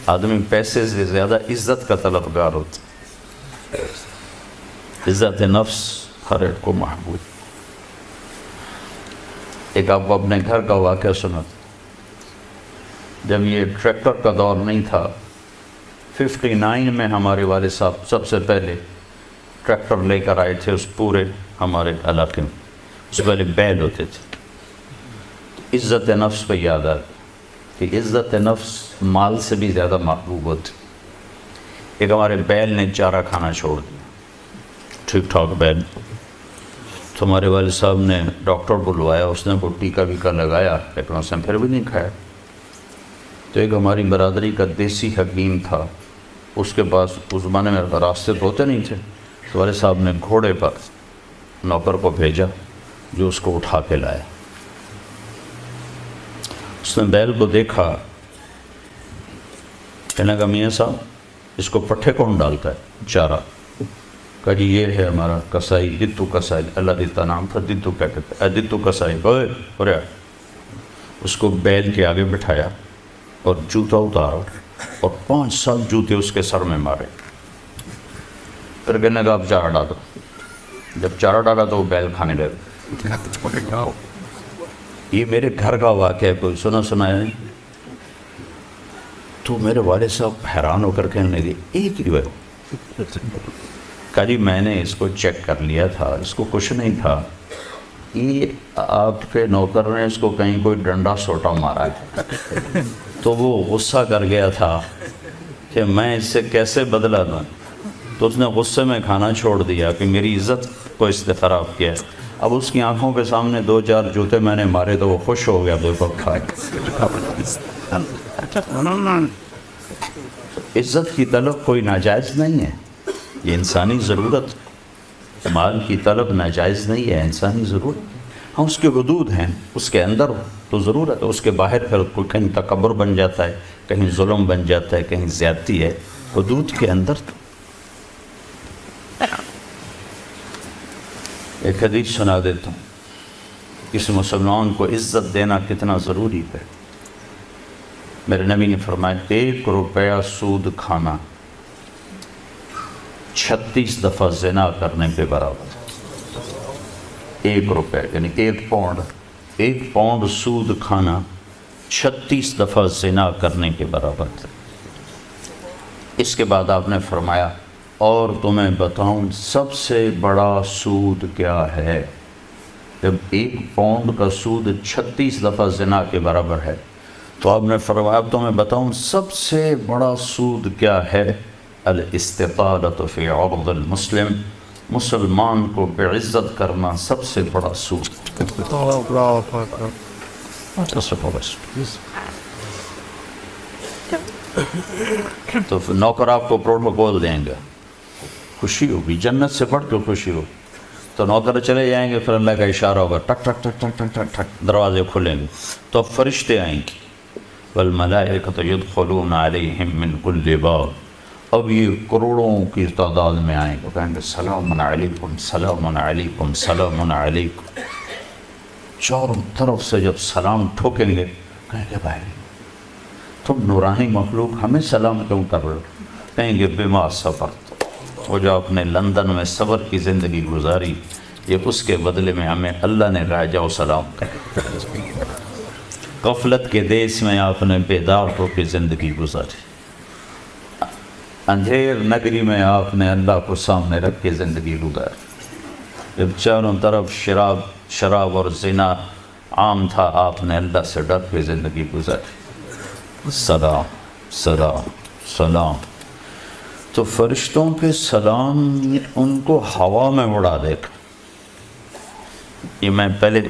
آدمی پیسے سے زیادہ عزت کا طلبگار ہوتا ہے، عزت نفس ہر ایک کو محبوب۔ ایک آپ کو اپنے گھر کا واقعہ سنا تھا، جب یہ ٹریکٹر کا دور نہیں تھا، 59 میں ہمارے والد صاحب سب سے پہلے ٹریکٹر لے کر آئے تھے اس پورے ہمارے علاقے میں۔ اس سے پہلے بیل ہوتے تھے۔ عزت نفس پہ یاد آتا کہ عزت نفس مال سے بھی زیادہ محبوب ہوتی۔ ایک ہمارے بیل نے چارہ کھانا چھوڑ دیا، ٹھیک ٹھاک بیل، تو ہمارے والد صاحب نے ڈاکٹر بلوایا، اس نے وہ ٹیکا ویکا لگایا، لیکن اس نے پھر بھی نہیں کھایا۔ تو ایک ہماری برادری کا دیسی حکیم تھا، اس کے پاس اس زمانے میں راستے تو ہوتے نہیں تھے، تو والد صاحب نے گھوڑے پر نوکر کو بھیجا جو اس کو اٹھا کے لایا۔ اس نے بیل کو دیکھا، کہنے لگا میاں صاحب اس کو پٹھے کون ڈالتا ہے چارہ؟ کہا جی یہ ہے ہمارا کسائی، دتو کسائی، اللہ دیتا نام تھا، دتو کیا کہتے ہیں، دتو کسائی، اس کو بیل کے آگے بٹھایا اور جوتا اتارا اور 5 سال جوتے اس کے سر میں مارے۔ پھر کہنے لگا اب چارہ ڈالو۔ جب چارہ ڈالا تو وہ بیل کھانے لگا۔ یہ میرے گھر کا واقعہ ہے، کوئی سنا ہے نہیں؟ تو میرے والد صاحب حیران ہو کر کہنے لگے ایک ہی ہے؟ کہا جی میں نے اس کو چیک کر لیا تھا، اس کو کچھ نہیں تھا، یہ آپ کے نوکر نے اس کو کہیں کوئی ڈنڈا سوٹا مارا ہے، تو وہ غصہ کر گیا تھا کہ میں اس سے کیسے بدلہ دوں، تو اس نے غصے میں کھانا چھوڑ دیا کہ میری عزت کو اس نے خراب کیا۔ اب اس کی آنکھوں کے سامنے 2-4 جوتے میں نے مارے تو وہ خوش ہو گیا، عزت کی طلب کوئی ناجائز نہیں ہے، یہ انسانی ضرورت، مال کی طلب ناجائز نہیں ہے، انسانی ضرورت۔ ہاں اس کے حدود ہیں، اس کے اندر تو ضرورت ہے، اس کے باہر پھر کوئی کہیں تکبر بن جاتا ہے، کہیں ظلم بن جاتا ہے، کہیں زیادتی ہے، حدود کے اندر۔ ایک حدیث سنا دیتا ہوں، کسی مسلمان کو عزت دینا کتنا ضروری ہے۔ میرے نبی نے فرمایا 1 روپیہ سود کھانا 36 دفعہ زنا کرنے کے برابر۔ 1 روپے یعنی 1 پاؤنڈ سود کھانا 36 دفعہ زنا کرنے کے برابر تھا۔ اس کے بعد آپ نے فرمایا اور تمہیں بتاؤں سب سے بڑا سود کیا ہے؟ جب 1 پاؤنڈ کا سود 36 دفعہ زنا کے برابر ہے تو آپ نے فرمایا اب تمہیں بتاؤں سب سے بڑا سود کیا ہے؟ الاستطالۃ فی عرض المسلم، مسلمان کو بعزت کرنا سب سے بڑا سود۔ تو نوکر آپ کو پروٹوکول دیں گے، خوشی ہوگی، جنت سے بڑھ کے خوشی ہوگی۔ تو نوکر چلے جائیں گے، پھر اللہ کا اشارہ ہوگا، ٹک ٹک ٹک ٹک ٹک ٹک ٹک، دروازے کھلیں گے تو فرشتے آئیں گے، والملائکۃ یدخلون علیہم من کل باب، اب یہ کروڑوں کی تعداد میں آئیں گے، کہیں گے سلام علیکم سلام علیکم سلام علیکم۔ چاروں طرف سے جب سلام ٹھوکیں گے کہیں گے بھائی تم نورانی مخلوق ہمیں سلام کیوں کر رہے ہو؟ کہیں گے بما صبرت، وہ جو آپ نے لندن میں صبر کی زندگی گزاری، یہ اس کے بدلے میں ہمیں اللہ نے کہا جاؤ سلام کر۔ غفلت کے دیس میں آپ نے بیدار ہو کے زندگی گزاری، اندھیر نگری میں آپ نے اللہ کو سامنے رکھ کے زندگی گزاری، جب چاروں طرف شراب اور زنا عام تھا آپ نے اللہ سے ڈر کے زندگی گزاری۔ سلام سلام سلام، تو فرشتوں کے سلام ان کو ہوا میں اڑا دے گا۔ یہ میں پہلے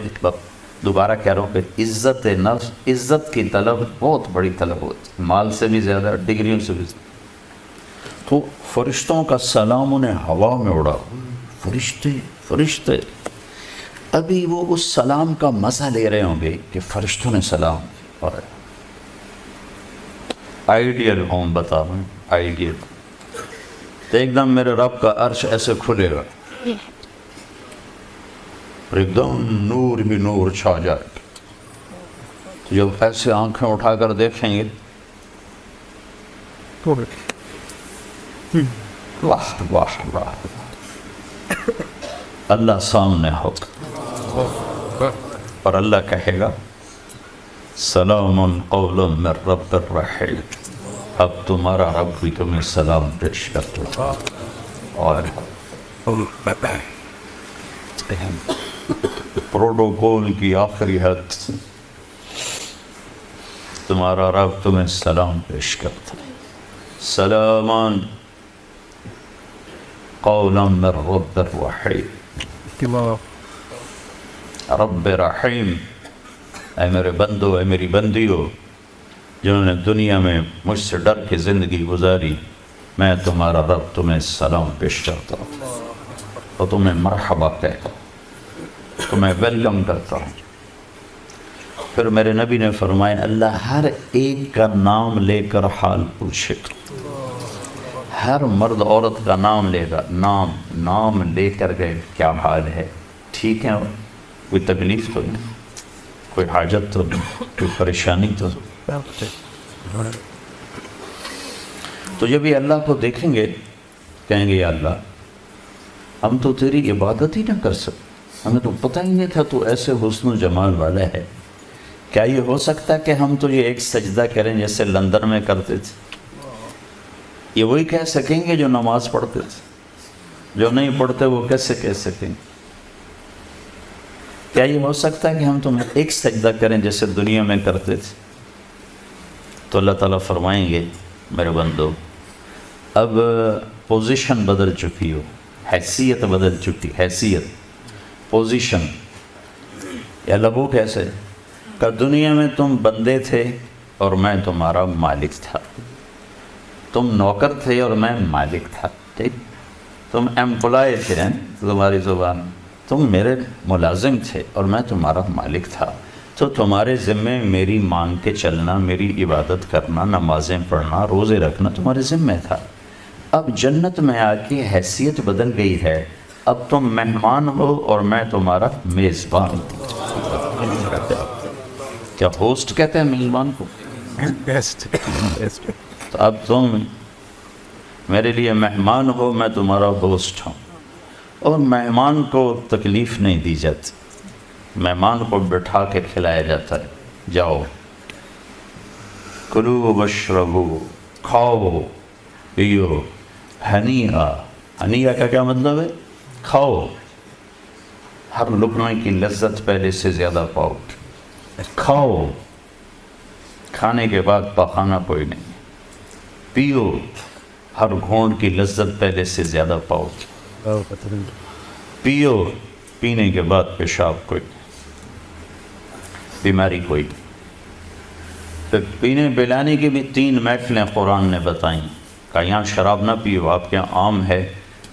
دوبارہ کہہ رہا ہوں کہ عزت نفس، عزت کی طلب بہت بڑی طلب ہوتی، مال سے بھی زیادہ، ڈگریوں سے بھی زیادہ۔ تو فرشتوں کا سلام انہیں ہوا میں اڑا، فرشتے ابھی وہ اس سلام کا مزہ لے رہے ہوں گے کہ فرشتوں نے سلام، اور آئیڈیل ہوں بتا رہا ہوں، آئیڈیل تو ایک دم میرے رب کا عرش ایسے کھلے گا، ایک دم نور بھی نور چھا جائے گا، تو جب ایسے آنکھیں اٹھا کر دیکھیں گے واہ واہ واہ، اللہ سامنے ہوگا اور اللہ کہے گا سلام قول من رب الرحیم، اب تمہارا رب بھی تمہیں سلام پیش کرتا اور پروٹوکول کی آخری حد، تمہارا رب تمہیں سلام پیش کرتا ہے، سلامان قولا من رب الرحیم، رب رحیم، اے میرے بندو، اے میری بندیو جنہوں نے دنیا میں مجھ سے ڈر کے زندگی گزاری، میں تمہارا رب تمہیں سلام پیش کرتا ہوں اور تمہیں مرحبا کہتا ہوں، تمہیں ویلکم کرتا ہوں۔ پھر میرے نبی نے فرمایا اللہ ہر ایک کا نام لے کر حال پوچھے گا، ہر مرد عورت کا نام لے گا، نام لے کر گئے کیا حال ہے، ٹھیک ہے، کوئی تکلیف تو نہیں، کوئی حاجت تو نہیں، کوئی پریشانی تو نہیں۔ تو جب یہ اللہ کو دیکھیں گے کہیں گے یا اللہ ہم تو تیری عبادت ہی نہ کر سکتے، ہمیں تو پتہ ہی نہیں تھا تو ایسے حسن و جمال والا ہے، کیا یہ ہو سکتا ہے کہ ہم تو یہ ایک سجدہ کریں جیسے لندن میں کرتے تھے؟ یہ وہی کہہ سکیں گے جو نماز پڑھتے تھے، جو نہیں پڑھتے وہ کیسے کہہ سکیں گے؟ کیا یہ ہو سکتا ہے کہ ہم تمہیں ایک سجدہ کریں جیسے دنیا میں کرتے تھے؟ تو اللہ تعالیٰ فرمائیں گے میرے بندو اب پوزیشن بدل چکی ہو، حیثیت بدل چکی، حیثیت، پوزیشن، یا لبو کیسے کہ دنیا میں تم بندے تھے اور میں تمہارا مالک تھا، تم نوکر تھے اور میں مالک تھا، ٹھیک، تم ایمپلائی تھے، تمہاری زبان، تم میرے ملازم تھے اور میں تمہارا مالک تھا، تو تمہارے ذمے میری مان کے چلنا، میری عبادت کرنا، نمازیں پڑھنا، روزے رکھنا تمہارے ذمے تھا۔ اب جنت میں آ کے حیثیت بدل گئی ہے، اب تم مہمان ہو اور میں تمہارا میزبان ہوں۔ کیا ہوسٹ کہتے ہیں میزبان کو؟ تو اب تم میرے لیے مہمان ہو، میں تمہارا ہوسٹ ہوں، اور مہمان کو تکلیف نہیں دی جاتی، مہمان کو بٹھا کے کھلایا جاتا ہے، جاؤ کلو واشربو، کھاؤ پیو، ہنیئا، ہنیئا کا کیا مطلب ہے؟ کھاؤ، ہر لقمے کی لذت پہلے سے زیادہ پاؤ، کھاؤ، کھانے کے بعد پخانا کوئی نہیں، پیو، ہر گھونٹ کی لذت پہلے سے زیادہ پاؤ، پیو، پینے کے بعد پیشاب کوئی نہیں، بیماری کوئی نہیں۔ پھر پینے پلانے کی بھی 3 محفلیں قرآن نے بتائیں، کہ یہاں شراب نہ پیو، آپ کے یہاں عام ہے،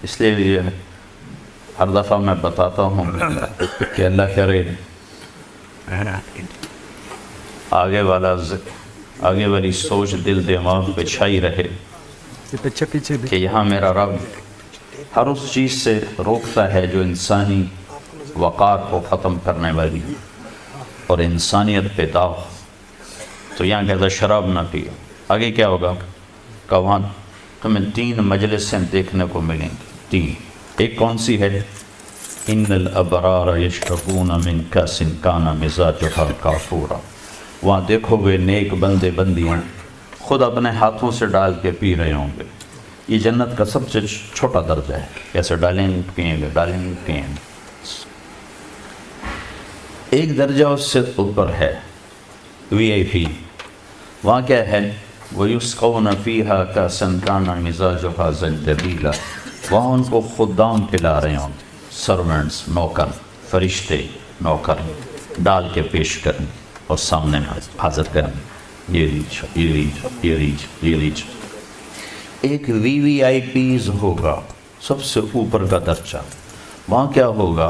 اس لیے ہر دفعہ میں بتاتا ہوں کہ اللہ کرے آگے والی سوچ دل دماغ پہ چھائی رہے کہ یہاں میرا رب ہر اس چیز سے روکتا ہے جو انسانی وقار کو ختم کرنے والی اور انسانیت پہ داغ، تو یہاں کہتا شراب نہ پیو۔ آگے کیا ہوگا کہ وہاں تمہیں 3 مجلسیں دیکھنے کو ملیں گی، 3، ایک کون سی ہے؟ ان الابرار یشربون من کاس کان مزاجها کافورا، وہاں دیکھو گے نیک بندے بندیاں خود اپنے ہاتھوں سے ڈال کے پی رہے ہوں گے۔ یہ جنت کا سب سے چھوٹا درجہ ہے، کیسے ڈالیں گے پئیں گے، ڈالیں گے پئیں گے۔ ایک درجہ اس سے اوپر ہے VIP، وہاں کیا ہے؟ وَيُسْقَوْنَ فِيهَا كَأْسًا كَانَ مِزَاجُهَا زَنْجَبِيلًا، وہاں ان کو خدام پلا رہے ہوں گے، سرونٹس، نوکر، فرشتے نوکر ڈال کے پیش کریں اور سامنے حاضر کریں، یہ لیج، یہ لیج، یہ لیج، یہ لیج۔ ایک VVIPs ہوگا، سب سے اوپر کا درجہ، وہاں کیا ہوگا؟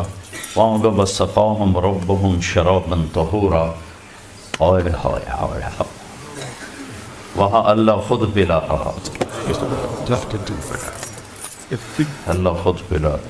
وہاں ہوگا وَسَقَاهُمْ رَبُّهُمْ شَرَابًا طَهُورًا، اور وہاں اللہ خود پلا رہا، اللہ خود پلا رہا۔